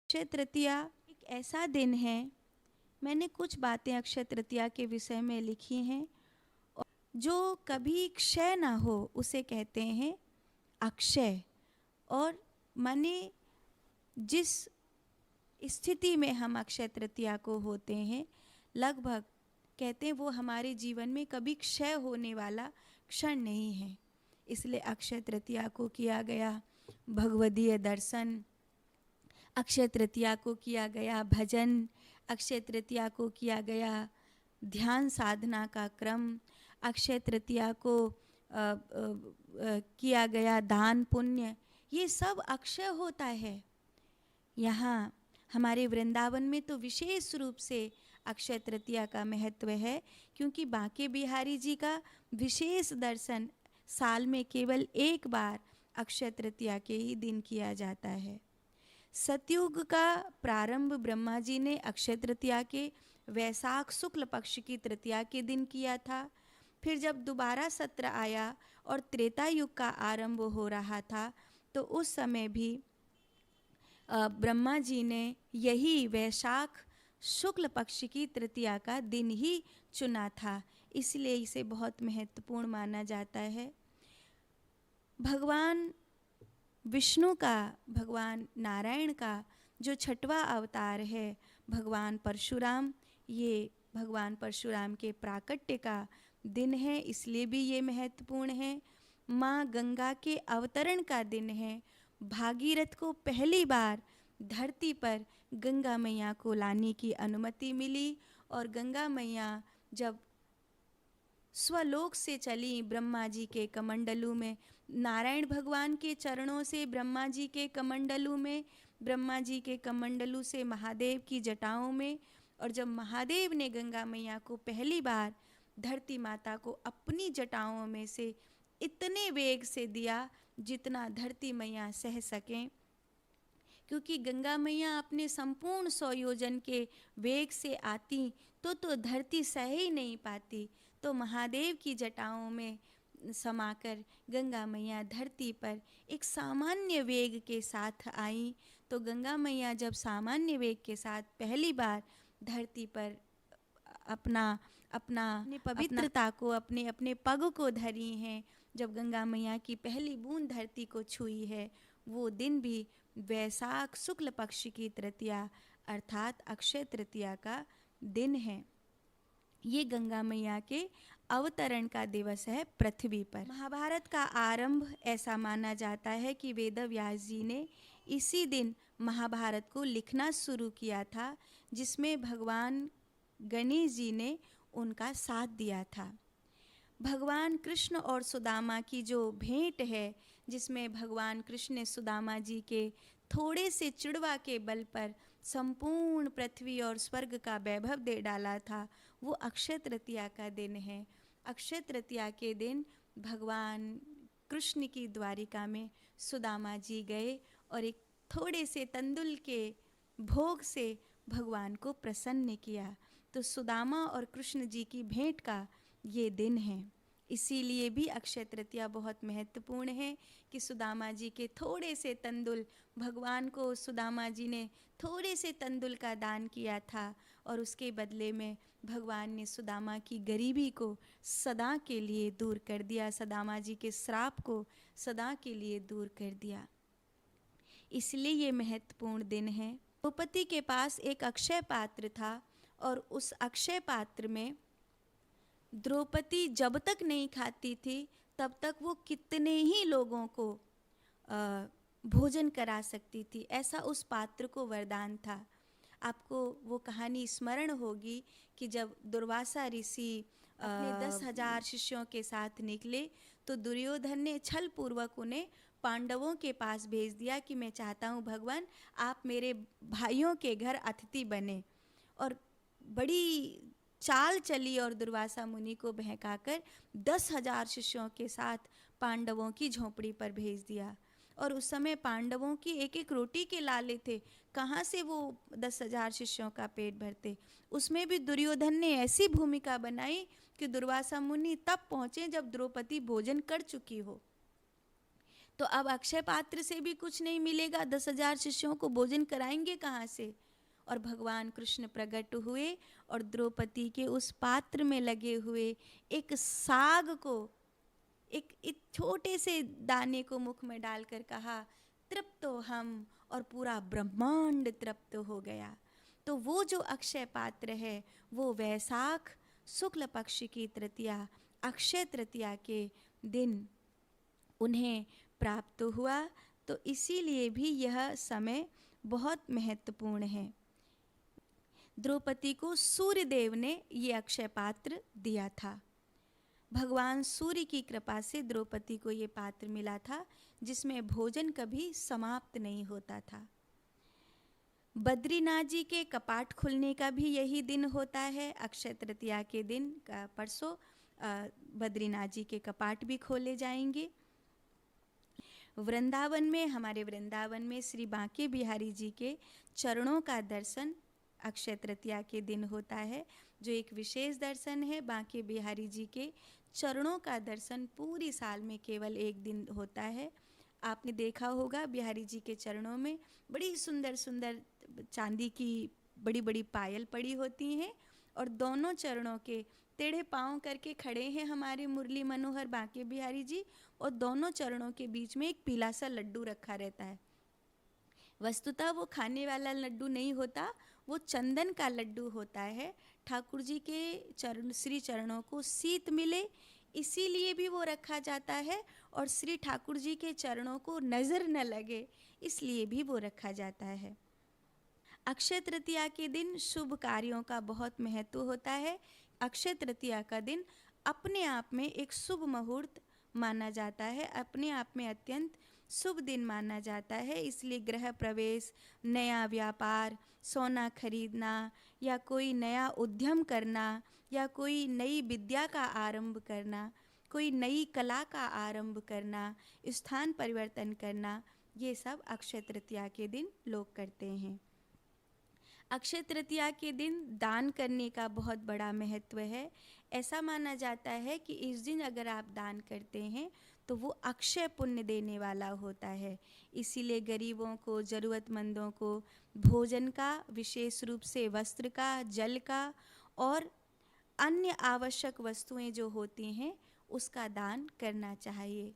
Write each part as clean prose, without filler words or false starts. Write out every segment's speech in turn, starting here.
अक्षय तृतीया एक ऐसा दिन है, मैंने कुछ बातें अक्षय तृतीया के विषय में लिखी हैं। जो कभी क्षय ना हो उसे कहते हैं अक्षय। और माने जिस स्थिति में हम अक्षय तृतीया को होते हैं, लगभग कहते हैं वो हमारे जीवन में कभी क्षय होने वाला क्षण नहीं है। इसलिए अक्षय तृतीया को किया गया भगवदीय दर्शन, अक्षय तृतीया को किया गया भजन, अक्षय तृतीया को किया गया ध्यान साधना का क्रम, अक्षय तृतीया को किया गया दान पुण्य। ये सब अक्षय होता है। यहाँ हमारे वृंदावन में तो विशेष रूप से अक्षय तृतीया का महत्व है, क्योंकि बांके बिहारी जी का विशेष दर्शन साल में केवल एक बार अक्षय तृतीया के ही दिन किया जाता है। सतयुग का प्रारंभ ब्रह्मा जी ने अक्षय तृतीया के वैशाख शुक्ल पक्ष की तृतीया के दिन किया था। फिर जब दोबारा सत्र आया और त्रेता युग का आरंभ हो रहा था, तो उस समय भी ब्रह्मा जी ने यही वैशाख शुक्ल पक्ष की तृतीया का दिन ही चुना था। इसलिए इसे बहुत महत्वपूर्ण माना जाता है। भगवान विष्णु का, भगवान नारायण का जो छठवां अवतार है भगवान परशुराम, ये भगवान परशुराम के प्राकट्य का दिन है, इसलिए भी ये महत्वपूर्ण है। माँ गंगा के अवतरण का दिन है। भागीरथ को पहली बार धरती पर गंगा मैया को लाने की अनुमति मिली, और गंगा मैया जब स्वलोक से चली ब्रह्मा जी के कमंडलू में, नारायण भगवान के चरणों से ब्रह्मा जी के कमंडलू में, ब्रह्मा जी के कमंडलू से महादेव की जटाओं में, और जब महादेव ने गंगा मैया को पहली बार धरती माता को अपनी जटाओं में से इतने वेग से दिया जितना धरती मैया सह सकें, क्योंकि गंगा मैया अपने संपूर्ण 100 योजन के वेग से आती तो धरती सह ही नहीं पाती। तो महादेव की जटाओं में समाकर गंगा मैया धरती पर एक सामान्य वेग के साथ आई। तो गंगा मैया जब सामान्य वेग के साथ पहली बार धरती पर अपनी पवित्रता को, अपने अपने पग को धरी हैं, जब गंगा मैया की पहली बूंद धरती को छुई है, वो दिन भी वैशाख शुक्ल पक्ष की तृतीया अर्थात अक्षय तृतीया का दिन है। ये गंगा मैया के अवतरण का दिवस है पृथ्वी पर। महाभारत का आरंभ ऐसा माना जाता है कि वेद व्यास जी ने इसी दिन महाभारत को लिखना शुरू किया था, जिसमें भगवान गणेश जी ने उनका साथ दिया था। भगवान कृष्ण और सुदामा की जो भेंट है, जिसमें भगवान कृष्ण ने सुदामा जी के थोड़े से चिड़वा के बल पर संपूर्ण पृथ्वी और स्वर्ग का वैभव दे डाला था, वो अक्षय तृतीया का दिन है। अक्षय तृतीया के दिन भगवान कृष्ण की द्वारिका में सुदामा जी गए और एक थोड़े से तंदुल के भोग से भगवान को प्रसन्न किया। तो सुदामा और कृष्ण जी की भेंट का ये दिन है। इसीलिए भी अक्षय तृतीया बहुत महत्वपूर्ण है कि सुदामा जी के थोड़े से तंदुल, भगवान को सुदामा जी ने थोड़े से तंदुल का दान किया था, और उसके बदले में भगवान ने सुदामा की गरीबी को सदा के लिए दूर कर दिया, सुदामा जी के श्राप को सदा के लिए दूर कर दिया। इसलिए ये महत्वपूर्ण दिन है। द्रौपदी के पास एक अक्षय पात्र था, और उस अक्षय पात्र में द्रौपदी जब तक नहीं खाती थी तब तक वो कितने ही लोगों को भोजन करा सकती थी, ऐसा उस पात्र को वरदान था। आपको वो कहानी स्मरण होगी कि जब दुर्वासा ऋषि अपने 10,000 शिष्यों के साथ निकले, तो दुर्योधन ने छल पूर्वक उन्हें पांडवों के पास भेज दिया कि मैं चाहता हूँ भगवान आप मेरे भाइयों के घर अतिथि बने, और बड़ी चाल चली और दुर्वासा मुनि को बहकाकर 10,000 शिष्यों के साथ पांडवों की झोपड़ी पर भेज दिया। और उस समय पांडवों की एक एक रोटी के लाले थे, कहाँ से वो 10,000 शिष्यों का पेट भरते। उसमें भी दुर्योधन ने ऐसी भूमिका बनाई कि दुर्वासा मुनि तब पहुँचे जब द्रौपदी भोजन कर चुकी हो। तो अब अक्षय पात्र से भी कुछ नहीं मिलेगा, 10,000 शिष्यों को भोजन कराएंगे कहाँ से? और भगवान कृष्ण प्रकट हुए और द्रौपदी के उस पात्र में लगे हुए एक साग को, एक छोटे से दाने को मुख में डालकर कहा, तृप्तो हम, और पूरा ब्रह्मांड तृप्त हो गया। तो वो जो अक्षय पात्र है वो वैशाख शुक्ल पक्ष की तृतीया, अक्षय तृतीया के दिन उन्हें प्राप्त हुआ। तो इसीलिए भी यह समय बहुत महत्वपूर्ण है। द्रौपदी को सूर्य देव ने ये अक्षय पात्र दिया था। भगवान सूर्य की कृपा से द्रौपदी को ये पात्र मिला था जिसमें भोजन कभी समाप्त नहीं होता था। बद्रीनाथ जी के कपाट खुलने का भी यही दिन होता है। अक्षय तृतीया के दिन का परसों बद्रीनाथ जी के कपाट भी खोले जाएंगे। वृंदावन में, हमारे वृंदावन में श्री बांके बिहारी जी के चरणों का दर्शन अक्षय तृतीया के दिन होता है, जो एक विशेष दर्शन है। बांके बिहारी जी के चरणों का दर्शन पूरी साल में केवल एक दिन होता है। आपने देखा होगा बिहारी जी के चरणों में बड़ी सुंदर सुंदर चांदी की बड़ी बड़ी पायल पड़ी होती हैं, और दोनों चरणों के टेढ़े पाँव करके खड़े हैं हमारे मुरली मनोहर बांके बिहारी जी, और दोनों चरणों के बीच में एक पीला सा लड्डू रखा रहता है। वस्तुतः वो खाने वाला लड्डू नहीं होता, वो चंदन का लड्डू होता है। ठाकुर जी के चरण, श्री चरणों को शीत मिले इसीलिए भी वो रखा जाता है, और श्री ठाकुर जी के चरणों को नज़र न लगे इसलिए भी वो रखा जाता है। अक्षय तृतीया के दिन शुभ कार्यों का बहुत महत्व होता है। अक्षय तृतीया का दिन अपने आप में एक शुभ मुहूर्त माना जाता है, अपने आप में अत्यंत शुभ दिन माना जाता है। इसलिए गृह प्रवेश, नया व्यापार, सोना खरीदना, या कोई नया उद्यम करना, या कोई नई विद्या का आरंभ करना, कोई नई कला का आरंभ करना, स्थान परिवर्तन करना, ये सब अक्षय तृतीया के दिन लोग करते हैं। अक्षय तृतीया के दिन दान करने का बहुत बड़ा महत्व है। ऐसा माना जाता है कि इस दिन अगर आप दान करते हैं तो वो अक्षय पुण्य देने वाला होता है। इसीलिए गरीबों को, ज़रूरतमंदों को भोजन का, विशेष रूप से वस्त्र का, जल का और अन्य आवश्यक वस्तुएं जो होती हैं उसका दान करना चाहिए।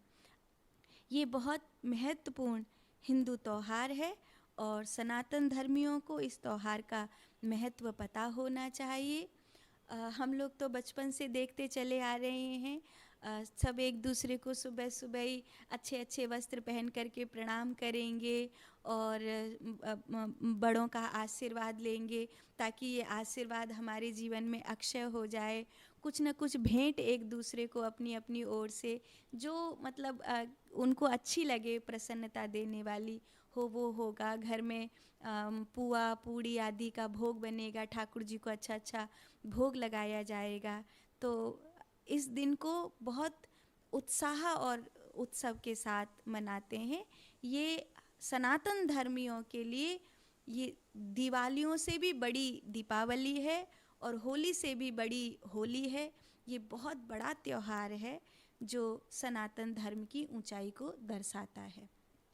ये बहुत महत्वपूर्ण हिंदू त्यौहार है और सनातन धर्मियों को इस त्यौहार का महत्व पता होना चाहिए। हम लोग तो बचपन से देखते चले आ रहे हैं, सब एक दूसरे को सुबह सुबह ही अच्छे अच्छे वस्त्र पहन करके प्रणाम करेंगे और बड़ों का आशीर्वाद लेंगे ताकि ये आशीर्वाद हमारे जीवन में अक्षय हो जाए। कुछ न कुछ भेंट एक दूसरे को अपनी अपनी ओर से जो मतलब उनको अच्छी लगे, प्रसन्नता देने वाली हो, वो होगा। घर में पुआ पूड़ी आदि का भोग बनेगा, ठाकुर जी को अच्छा अच्छा भोग लगाया जाएगा। तो इस दिन को बहुत उत्साह और उत्सव के साथ मनाते हैं। ये सनातन धर्मियों के लिए ये दिवालियों से भी बड़ी दीपावली है और होली से भी बड़ी होली है। ये बहुत बड़ा त्यौहार है जो सनातन धर्म की ऊंचाई को दर्शाता है।